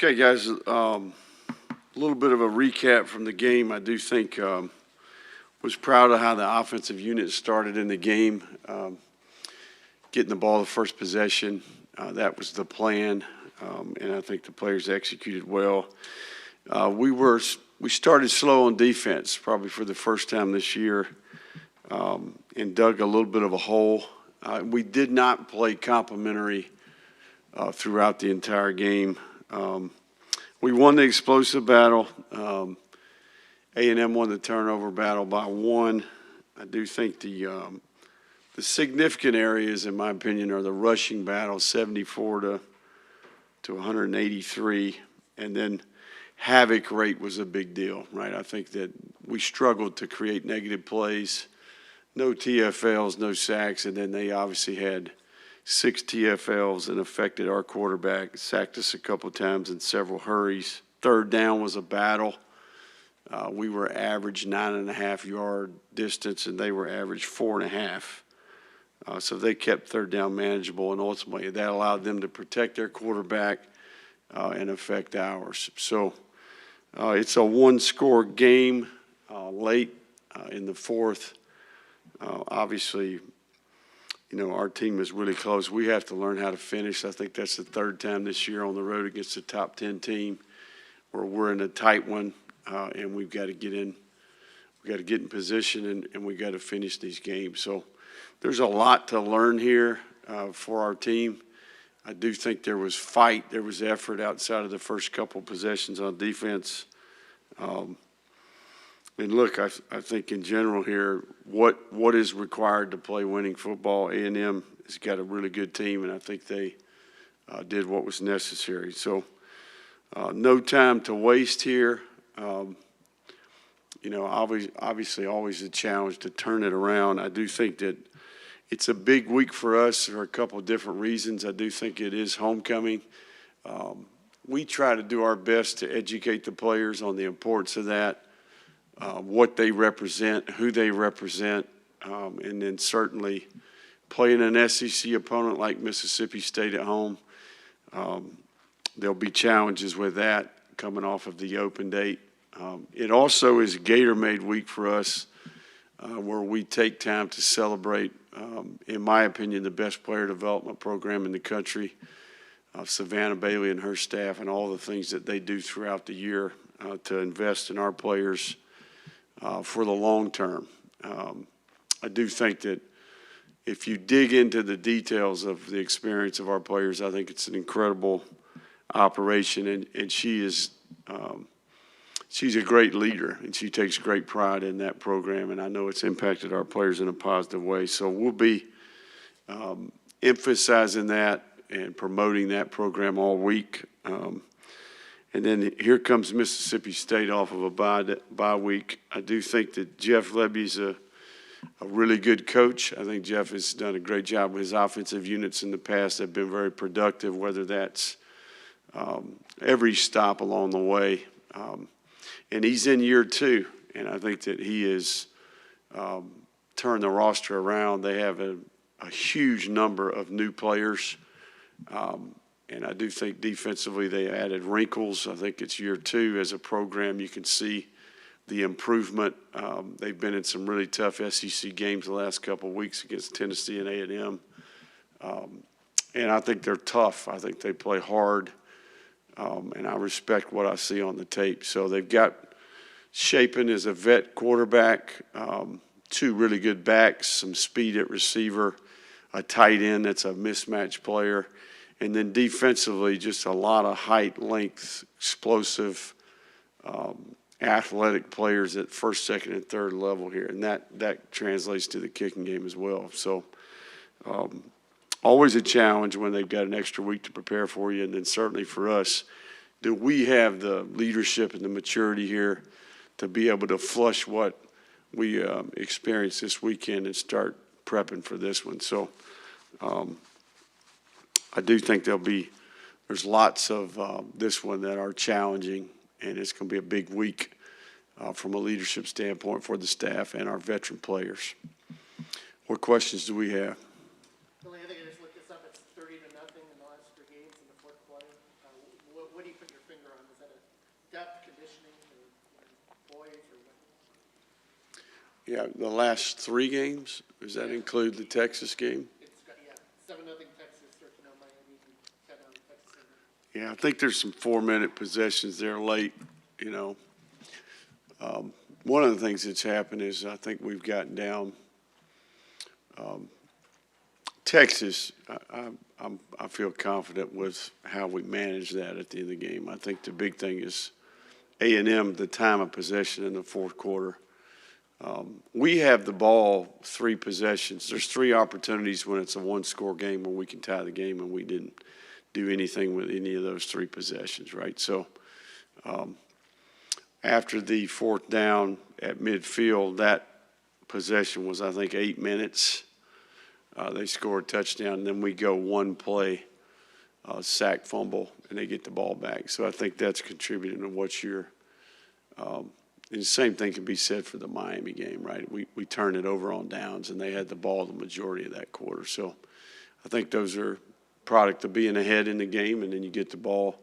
Okay, guys, a little bit of a recap from the game. I do think was proud of how the offensive unit started in the game, getting the ball the first possession. That was the plan, and I think the players executed well. We started slow on defense, probably for the first time this year, and dug a little bit of a hole. We did not play complementary throughout the entire game. We won the explosive battle. A&M won the turnover battle by 1. I do think the significant areas, in my opinion, are the rushing battle, 74 to 183, and then havoc rate was a big deal, right? I think that we struggled to create negative plays, no TFLs, no sacks, and then they obviously had 6 TFLs and affected our quarterback, sacked us a couple times in several hurries. Third down was a battle. We were average 9.5-yard distance, and they were average 4.5. So they kept third down manageable, and ultimately that allowed them to protect their quarterback and affect ours. So it's a one-score game late in the fourth. Obviously, you know, our team is really close. We have to learn how to finish. I think that's the third time this year on the road against a top 10 team where we're in a tight one, and we've got to get in. We've got to get in position, and we've got to finish these games. So there's a lot to learn here for our team. I do think there was fight. There was effort outside of the first couple possessions on defense. And look, I think in general here, what is required to play winning football? A&M has got a really good team, and I think they did what was necessary. So no time to waste here. You know, obviously always a challenge to turn it around. I do think that it's a big week for us for a couple of different reasons. I do think it is homecoming. We try to do our best to educate the players on the importance of that. What they represent, who they represent, and then certainly playing an SEC opponent like Mississippi State at home. There'll be challenges with that coming off of the open date. It also is a Gator-made week for us where we take time to celebrate, in my opinion, the best player development program in the country, Savannah Bailey and her staff, and all the things that they do throughout the year to invest in our players for the long term. I do think that if you dig into the details of the experience of our players, I think it's an incredible operation, and she is she's a great leader, and she takes great pride in that program, and I know it's impacted our players in a positive way. So we'll be emphasizing that and promoting that program all week. And then here comes Mississippi State off of a bye week. I do think that Jeff Lebby's a really good coach. I think Jeff has done a great job with his offensive units in the past. They've been very productive, whether that's every stop along the way. And he's in year 2, and I think that he has turned the roster around. They have a huge number of new players. And I do think defensively they added wrinkles. I think it's year 2 as a program. You can see the improvement. They've been in some really tough SEC games the last couple of weeks against Tennessee and A&M. And I think they're tough. I think they play hard. And I respect what I see on the tape. So they've got Shapen as a vet quarterback, 2 really good backs, some speed at receiver, a tight end that's a mismatched player. And then defensively, just a lot of height, length, explosive, athletic players at first, second, and third level here. And that translates to the kicking game as well. So always a challenge when they've got an extra week to prepare for you. And then certainly for us, do we have the leadership and the maturity here to be able to flush what we experienced this weekend and start prepping for this one. So I do think there's lots of this one that are challenging, and it's going to be a big week from a leadership standpoint for the staff and our veteran players. What questions do we have? The only thing I just looked this up, it's 30-0 in the last 3 games in the fourth quarter. What do you put your finger depth, conditioning, or boys, or what? Yeah, the last 3 games, does that include the Texas game? It's got, 7-0 Texas, 13-0 Miami, 10-0 Texas. Yeah, I think there's some 4-minute possessions there late, you know. One of the things that's happened is I think we've gotten down Texas. I feel confident with how we manage that at the end of the game. I think the big thing is A&M, the time of possession in the fourth quarter. We have the ball 3 possessions. There's 3 opportunities when it's a 1-score game where we can tie the game, and we didn't do anything with any of those 3 possessions, right? So after the 4th down at midfield, that possession was, I think, 8 minutes. They score a touchdown, and then we go 1 play, sack, fumble, and they get the ball back. So I think that's contributing to what you're and the same thing can be said for the Miami game, right? We turned it over on downs, and they had the ball the majority of that quarter. So I think those are product of being ahead in the game, and then you get the ball,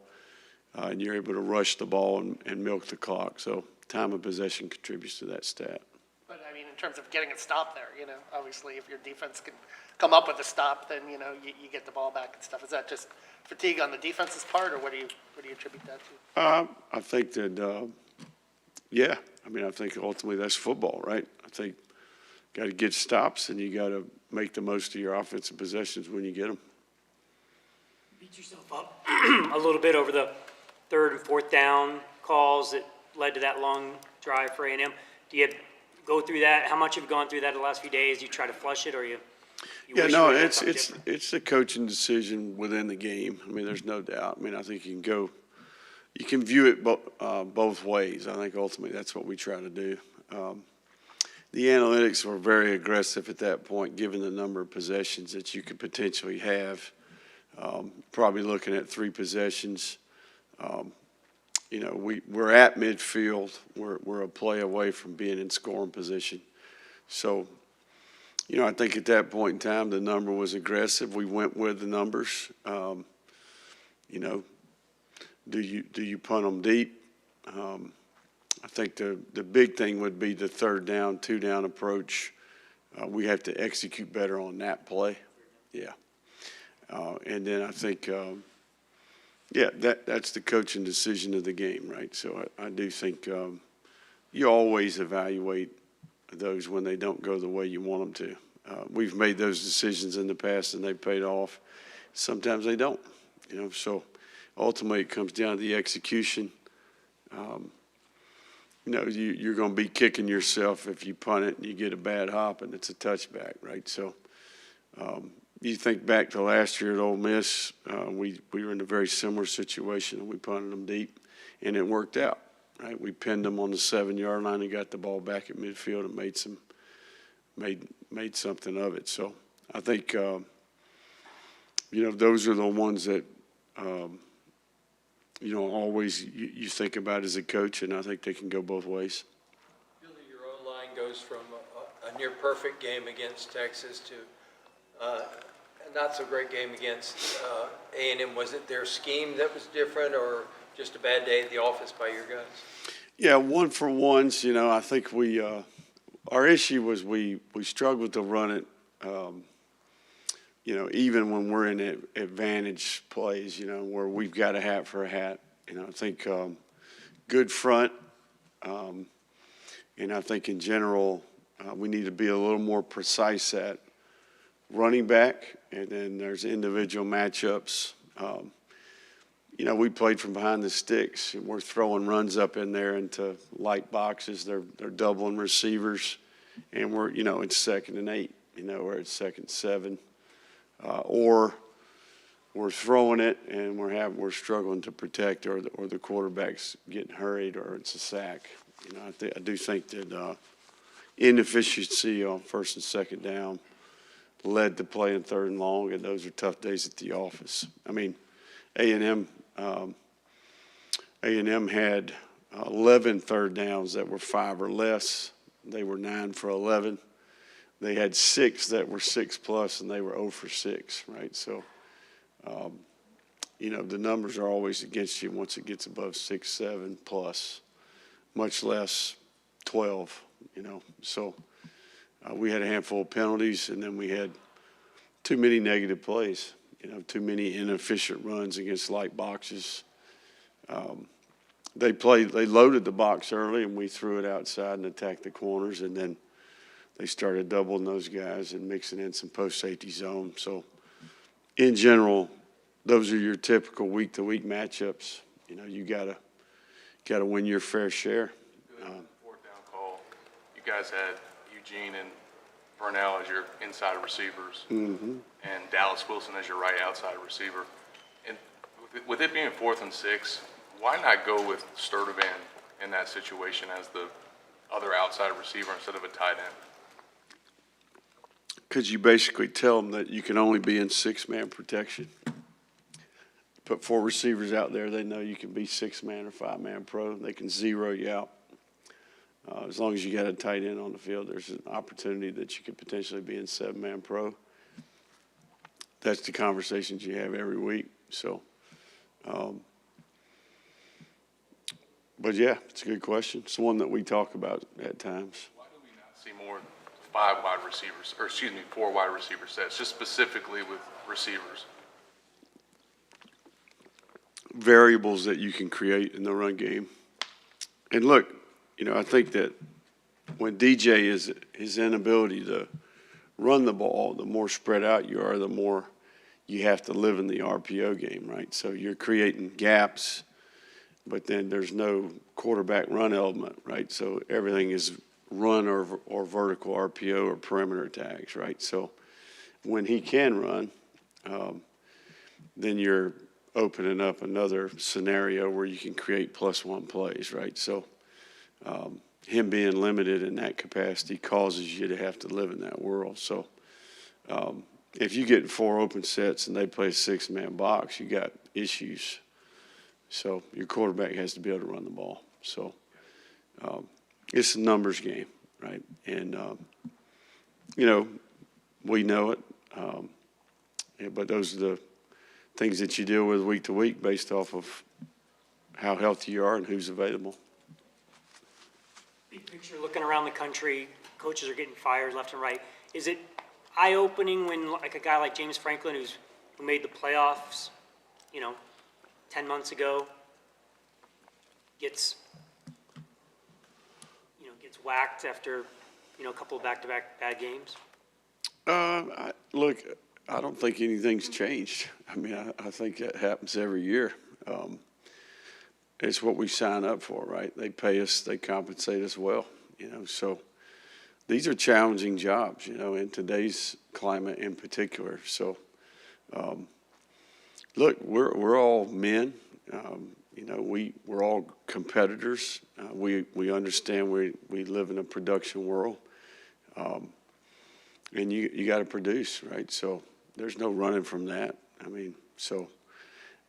and you're able to rush the ball and milk the clock. So time of possession contributes to that stat. But, I mean, in terms of getting it stopped there, obviously if your defense can come up with a stop, then, you get the ball back and stuff. Is that just fatigue on the defense's part, or what do you attribute that to? I think that, yeah. I mean, I think ultimately that's football, right? I think got to get stops, and you got to make the most of your offensive possessions when you get them. Beat yourself up a little bit over the 3rd and 4th down calls that led to that long drive for A&M. Do you go through that? How much have you gone through that the last few days? Do you try to flush it, or you yeah, no, it's a coaching decision within the game. I mean, there's no doubt. I mean, I think you can view it both ways. I think ultimately that's what we try to do. The analytics were very aggressive at that point, given the number of possessions that you could potentially have. Probably looking at 3 possessions. We're at midfield. We're a play away from being in scoring position. So, I think at that point in time, the number was aggressive. We went with the numbers. Do you punt them deep? I think the big thing would be the 3rd down, 2-down approach. We have to execute better on that play. Yeah. And then I think, that's the coaching decision of the game, right? So I do think you always evaluate those when they don't go the way you want them to. We've made those decisions in the past, and they've paid off. Sometimes they don't, so ultimately it comes down to the execution. You're going to be kicking yourself if you punt it and you get a bad hop and it's a touchback, right? So you think back to last year at Ole Miss, we were in a very similar situation, and we punted them deep, and it worked out, right? We pinned them on the 7-yard line and got the ball back at midfield and made something of it. So I think, those are the ones that, always you think about as a coach, and I think they can go both ways. Your O-line goes from a near-perfect game against Texas to a not-so-great game against A&M. Was it their scheme that was different, or just a bad day at the office by your guys? Yeah, 1-for-ones. I think our issue was we struggled to run it, even when we're in advantage plays, where we've got a hat for a hat. I think good front, and I think in general we need to be a little more precise at running back, and then there's individual matchups. We played from behind the sticks, and we're throwing runs up in there into light boxes. They're doubling receivers, and we're, it's 2nd and 8, we're at 2nd and 7. Or we're throwing it and we're struggling to protect, or the quarterback's getting hurried, or it's a sack. I do think that inefficiency on 1st and 2nd down led to playing 3rd and long, and those are tough days at the office. I mean, A&M had 11 3rd downs that were 5 or less. They were 9 for 11. They had 6 that were 6+, and they were 0 for 6, right? So you know, the numbers are always against you once it gets above 6, 7 plus, much less 12, you know. So we had a handful of penalties, and then we had too many negative plays, you know, too many inefficient runs against light boxes. They loaded the box early, and we threw it outside and attacked the corners, and then they started doubling those guys and mixing in some post-safety zone. So in general, those are your typical week-to-week matchups. You know, you gotta win your fair share. Fourth down call, you guys had Eugene and Burnell as your inside receivers, and Dallas Wilson as your right outside receiver. And with it being 4th and 6, why not go with Sturdivant in that situation as the other outside receiver instead of a tight end? Because you basically tell them that you can only be in 6-man protection. Put 4 receivers out there, they know you can be 6-man or 5-man pro. They can zero you out. As long as you got a tight end on the field, there's an opportunity that you could potentially be in 7-man pro. That's the conversations you have every week. So, but yeah, it's a good question. It's one that we talk about at times. Why do we not see more 4 wide receiver sets, just specifically with receivers? Variables that you can create in the run game. And look, you know, I think that when DJ is his inability to run the ball, the more spread out you are, the more you have to live in the RPO game, right? So you're creating gaps, but then there's no quarterback run element, right? So everything is run or vertical RPO or perimeter tags, right? So when he can run, then you're opening up another scenario where you can create +1 plays, right? So him being limited in that capacity causes you to have to live in that world. So if you get 4 open sets and they play a 6-man box, you got issues. So your quarterback has to be able to run the ball. So it's a numbers game, right? And, you know, we know it. Yeah, but those are the things that you deal with week to week based off of how healthy you are and who's available. Big picture, looking around the country, coaches are getting fired left and right. Is it eye-opening when like a guy like James Franklin, who made the playoffs, you know, 10 months ago, gets whacked after, you know, a couple of back-to-back bad games? Look, I don't think anything's changed. I mean, I think that happens every year. It's what we sign up for, right? They pay us, they compensate us well, you know. So these are challenging jobs, you know, in today's climate in particular. So, look, we're all men. You know, we're all competitors. We understand we live in a production world. And you got to produce, right? So there's no running from that. I mean, so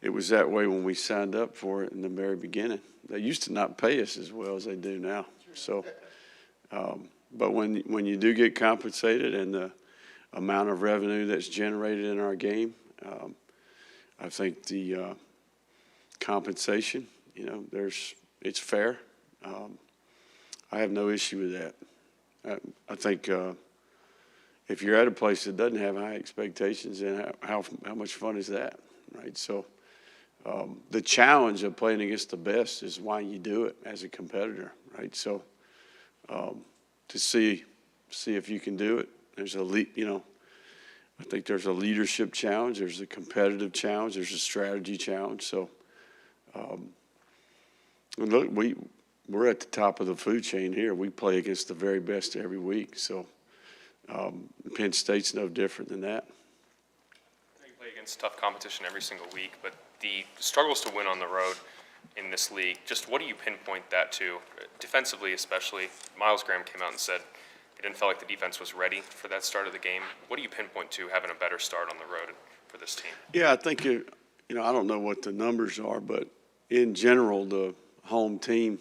it was that way when we signed up for it in the very beginning. They used to not pay us as well as they do now. So, but when you do get compensated and the amount of revenue that's generated in our game, I think the compensation, you know, it's fair. I have no issue with that. I think if you're at a place that doesn't have high expectations, then how much fun is that, right? So the challenge of playing against the best is why you do it as a competitor, right? So to see if you can do it, there's I think there's a leadership challenge, there's a competitive challenge, there's a strategy challenge. So and look, we're at the top of the food chain here. We play against the very best every week. So Penn State's no different than that. You play against tough competition every single week, but the struggles to win on the road in this league, just what do you pinpoint that to? Defensively especially, Miles Graham came out and said he didn't feel like the defense was ready for that start of the game. What do you pinpoint to having a better start on the road for this team? Yeah, I think, I don't know what the numbers are, but in general, the home team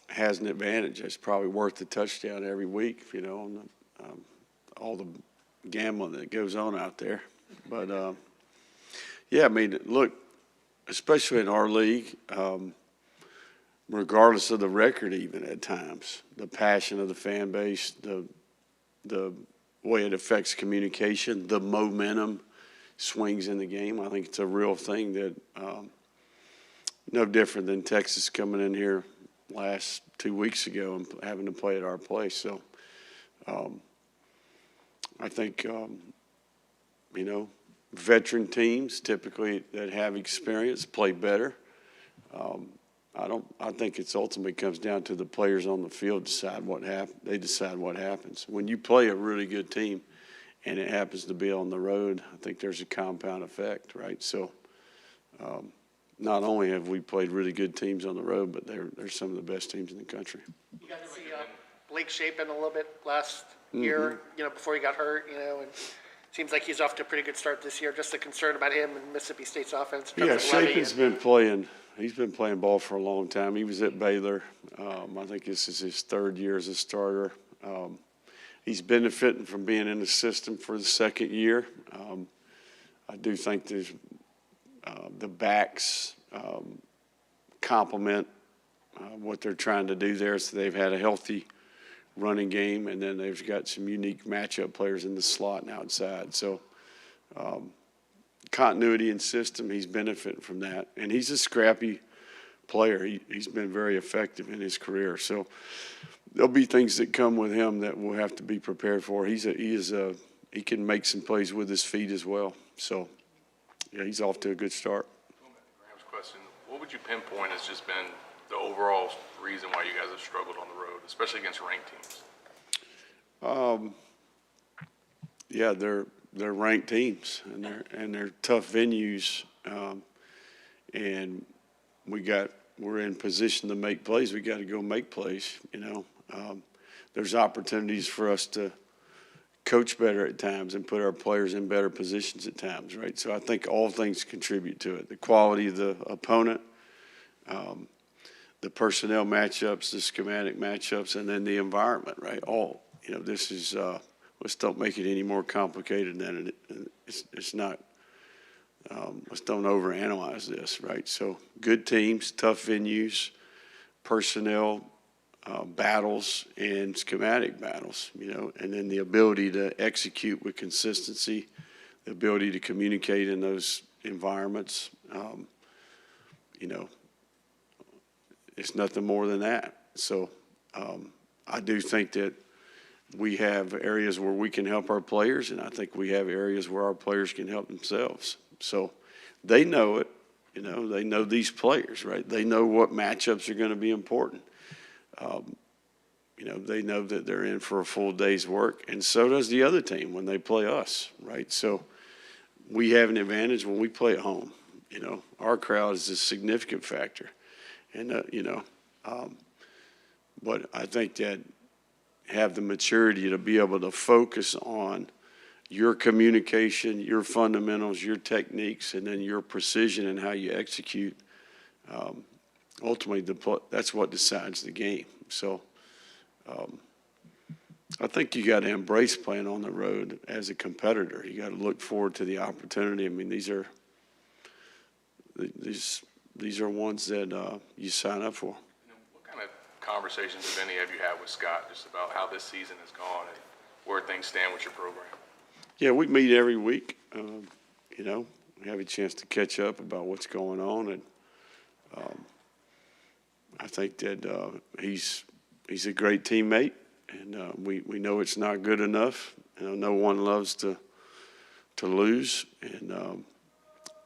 has an advantage. It's probably worth the touchdown every week, you know, on all the gambling that goes on out there. But Yeah, I mean, look, especially in our league, regardless of the record even at times, the passion of the fan base, the way it affects communication, the momentum swings in the game. I think it's a real thing that no different than Texas coming in here last 2 weeks ago and having to play at our place. So I think, veteran teams typically that have experience play better. I think it's ultimately comes down to the players on the field decide what happens. When you play a really good team and it happens to be on the road, I think there's a compound effect, right? So not only have we played really good teams on the road, but they're some of the best teams in the country. You got to see Blake Shapen a little bit last year, before he got hurt, and seems like he's off to a pretty good start this year. Just a concern about him and Mississippi State's offense. Yeah, Shapen's been playing. He's been playing ball for a long time. He was at Baylor. I think this is his third year as a starter. He's benefiting from being in the system for the second year. I do think there's the backs complement what they're trying to do there. So they've had a healthy running game, and then they've got some unique matchup players in the slot and outside. So continuity in system, he's benefiting from that. And he's a scrappy player. He's been very effective in his career. So there'll be things that come with him that we'll have to be prepared for. He can make some plays with his feet as well. So, yeah, he's off to a good start. Graham's question, what would you pinpoint has just been the overall reason why you guys have struggled on the road, especially against ranked teams? Yeah, they're ranked teams and they're tough venues, and we're in position to make plays. We got to go make plays. There's opportunities for us to coach better at times and put our players in better positions at times, right? So I think all things contribute to it: the quality of the opponent, the personnel matchups, the schematic matchups, and then the environment, right? This is. Let's don't make it any more complicated than it's not. Let's don't overanalyze this, right? So good teams, tough venues, personnel battles, and schematic battles, and then the ability to execute with consistency, the ability to communicate in those environments. It's nothing more than that. So I do think that we have areas where we can help our players, and I think we have areas where our players can help themselves. So they know it. They know these players, right? They know what matchups are going to be important. They know that they're in for a full day's work, and so does the other team when they play us, right? So we have an advantage when we play at home. Our crowd is a significant factor. And, but I think that have the maturity to be able to focus on your communication, your fundamentals, your techniques, and then your precision in how you execute. Ultimately, that's what decides the game. So I think you got to embrace playing on the road as a competitor. You got to look forward to the opportunity. I mean, these are ones that you sign up for. What kind of conversations, if any, have you had with Scott just about how this season has gone and where things stand with your program? Yeah, we meet every week. We have a chance to catch up about what's going on, and I think that he's a great teammate, and we know it's not good enough. No one loves to lose, and I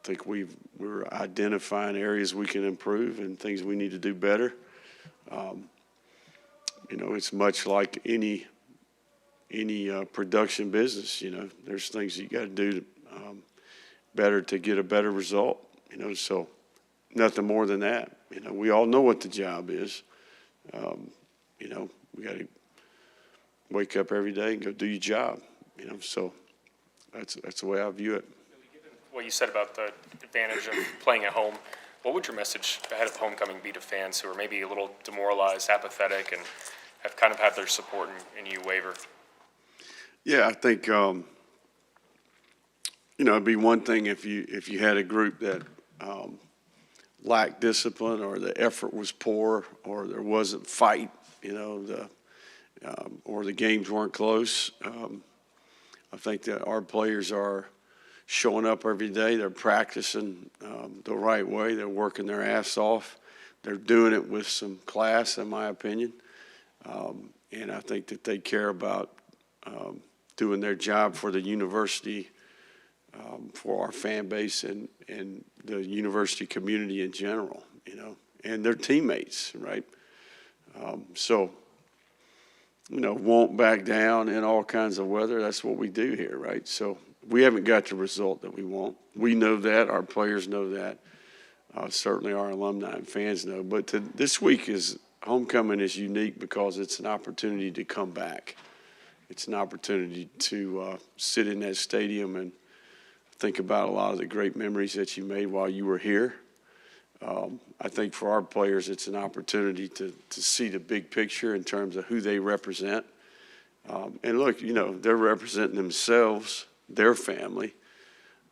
think we're identifying areas we can improve and things we need to do better. It's much like any production business. There's things you got to do better to get a better result. So nothing more than that. We all know what the job is. We got to wake up every day and go do your job. So that's the way I view it. What you said about the advantage of playing at home, what would your message ahead of homecoming be to fans who are maybe a little demoralized, apathetic, and have kind of had their support in you waver? Yeah, I think, you know, it'd be one thing if you had a group that lacked discipline, or the effort was poor, or there wasn't fight, you know, or the games weren't close. I think that our players are showing up every day. They're practicing the right way. They're working their ass off. They're doing it with some class, in my opinion. And I think that they care about doing their job for the university, for our fan base, and the university community in general, you know, and their teammates, right? So, you know, won't back down in all kinds of weather. That's what we do here, right? So we haven't got the result that we want. We know that. Our players know that. Certainly our alumni and fans know. But this week homecoming is unique because it's an opportunity to come back. It's an opportunity to sit in that stadium and think about a lot of the great memories that you made while you were here. I think for our players, it's an opportunity to see the big picture in terms of who they represent. And look, you know, they're representing themselves, their family,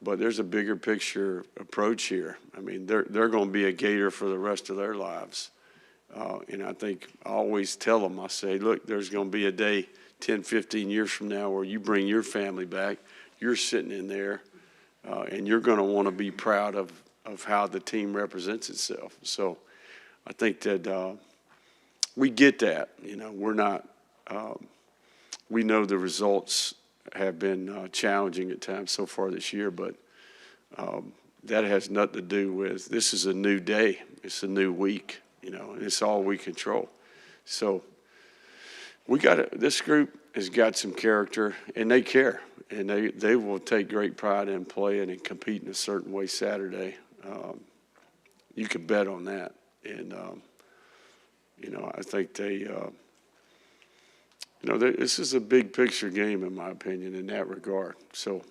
but there's a bigger picture approach here. I mean, they're going to be a Gator for the rest of their lives. And I think I always tell them, I say, look, there's going to be a day 10, 15 years from now where you bring your family back, you're sitting in there, and you're going to want to be proud of how the team represents itself. So I think that we get that. You know, we're not we know the results have been challenging at times so far this year, but that has nothing to do with, this is a new day. It's a new week, you know, and it's all we control. So this group has got some character, and they care, and they will take great pride in playing and competing a certain way Saturday. You could bet on that. And, you know, I think this is a big picture game, in my opinion, in that regard. So,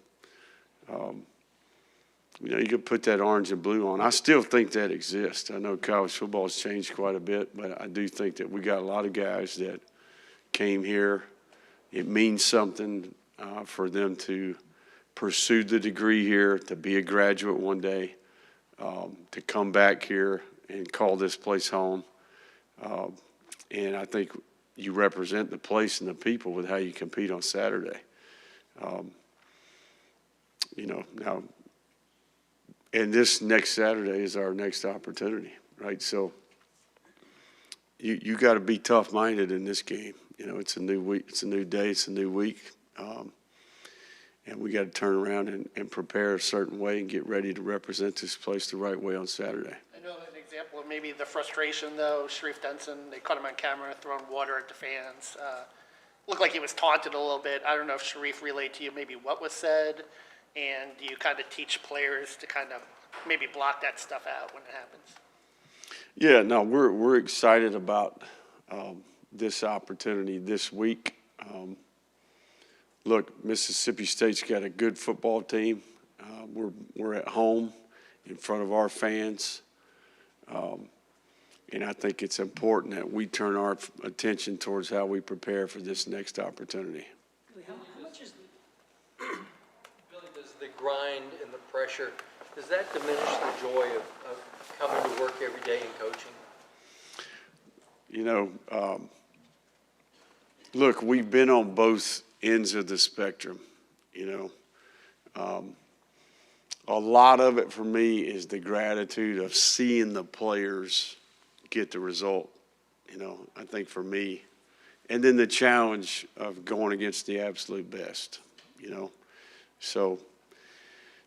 you know, you could put that orange and blue on. I still think that exists. I know college football has changed quite a bit, but I do think that we got a lot of guys that came here. It means something for them to pursue the degree here, to be a graduate one day, to come back here and call this place home. And I think you represent the place and the people with how you compete on Saturday. You know, now, and this next Saturday is our next opportunity, right? So you got to be tough-minded in this game. You know, it's a new week, it's a new day, it's a new week. And we got to turn around and prepare a certain way and get ready to represent this place the right way on Saturday. I know an example of maybe the frustration, though, Sharif Denson, they caught him on camera throwing water at the fans. Looked like he was taunted a little bit. I don't know if Sharif relayed to you maybe what was said, and do you kind of teach players to kind of maybe block that stuff out when it happens? Yeah, no, we're excited about this opportunity this week. Look, Mississippi State's got a good football team. We're at home in front of our fans. And I think it's important that we turn our attention towards how we prepare for this next opportunity. How much is Billy, does the grind and the pressure, does that diminish the joy of coming to work every day and coaching? You know, look, we've been on both ends of the spectrum, you know. A lot of it for me is the gratitude of seeing the players get the result, you know, I think for me. And then the challenge of going against the absolute best, you know. So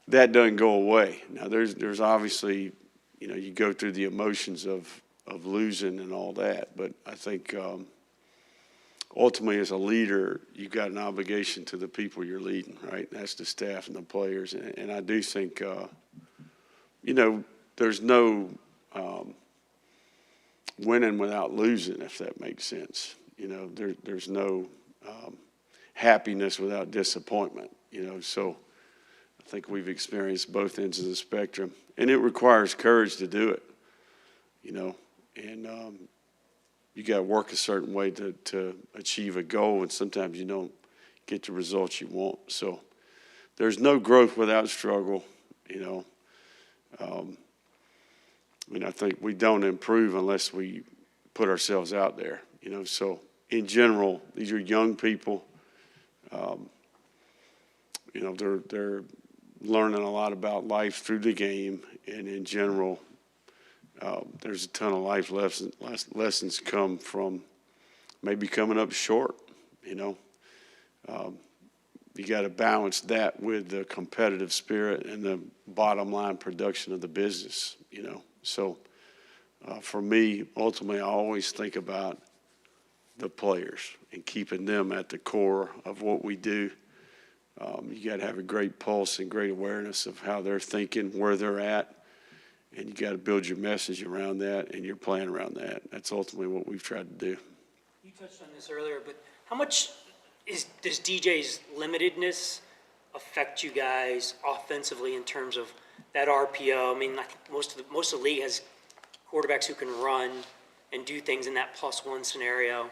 that doesn't go away. Now, there's obviously, you know, you go through the emotions of losing and all that, but I think ultimately, as a leader, you've got an obligation to the people you're leading, right? That's the staff and the players. And I do think, you know, there's no winning without losing, if that makes sense. You know, there's no happiness without disappointment, you know. So I think we've experienced both ends of the spectrum. And it requires courage to do it, you know. And you got to work a certain way to achieve a goal, and sometimes you don't get the results you want. So there's no growth without struggle, you know. I mean, I think we don't improve unless we put ourselves out there, you know. So in general, these are young people. You know, they're learning a lot about life through the game, and in general, there's a ton of life lessons come from maybe coming up short, you know. You got to balance that with the competitive spirit and the bottom line production of the business, you know. So for me, ultimately, I always think about the players and keeping them at the core of what we do. You got to have a great pulse and great awareness of how they're thinking, where they're at, and you got to build your message around that and your plan around that. That's ultimately what we've tried to do. You touched on this earlier, but how much does DJ's limitedness affect you guys offensively in terms of that RPO? I mean, I think most of the league has quarterbacks who can run and do things in that +1 scenario.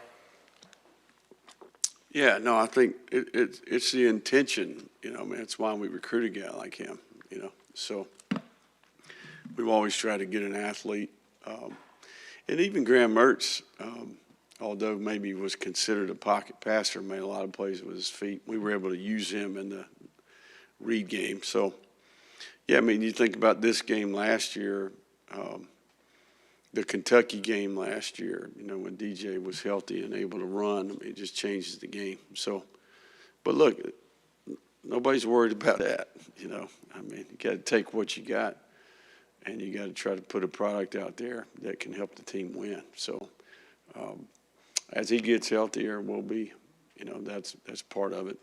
Yeah, no, I think it's the intention, you know. I mean, it's why we recruit a guy like him, you know. So we've always tried to get an athlete, and even Graham Mertz, although maybe was considered a pocket passer, made a lot of plays with his feet. We were able to use him in the read game. So, yeah, I mean, you think about this game last year, the Kentucky game last year, you know, when DJ was healthy and able to run, I mean, it just changes the game. So, but look, nobody's worried about that, you know. I mean, you got to take what you got, and you got to try to put a product out there that can help the team win. So, as he gets healthier, we'll be, you know, that's part of it.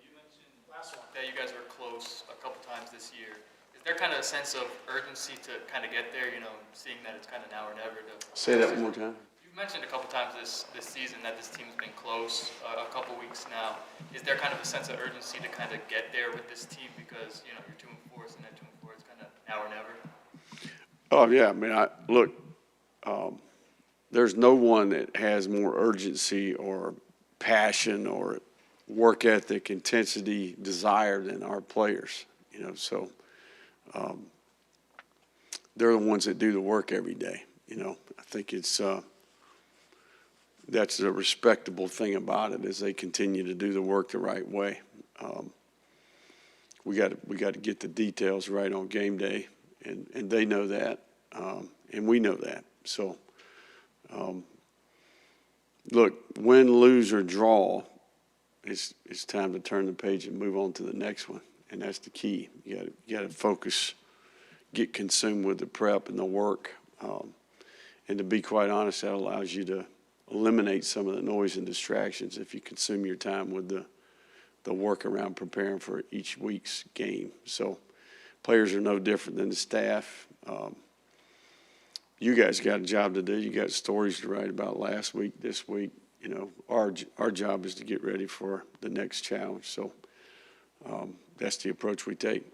You mentioned that you guys were close a couple times this year. Is there kind of a sense of urgency to kind of get there, you know, seeing that it's kind of now or never? Say that one more time. You've mentioned a couple times this season that this team's been close a couple weeks now. Is there kind of a sense of urgency to kind of get there with this team because, you know, you're 2-4, and then 2-4 is kind of now or never? Oh, yeah. I mean, look, there's no one that has more urgency or passion or work ethic, intensity, desire than our players, you know. So they're the ones that do the work every day, you know. I think it's that's the respectable thing about it is they continue to do the work the right way. We got to get the details right on game day, and they know that, and we know that. So, look, win, lose, or draw, it's time to turn the page and move on to the next one, and that's the key. You got to focus, get consumed with the prep and the work, and to be quite honest, that allows you to eliminate some of the noise and distractions if you consume your time with the work around preparing for each week's game. So players are no different than the staff. You guys got a job to do. You got stories to write about last week, this week. You know, our job is to get ready for the next challenge. So that's the approach we take.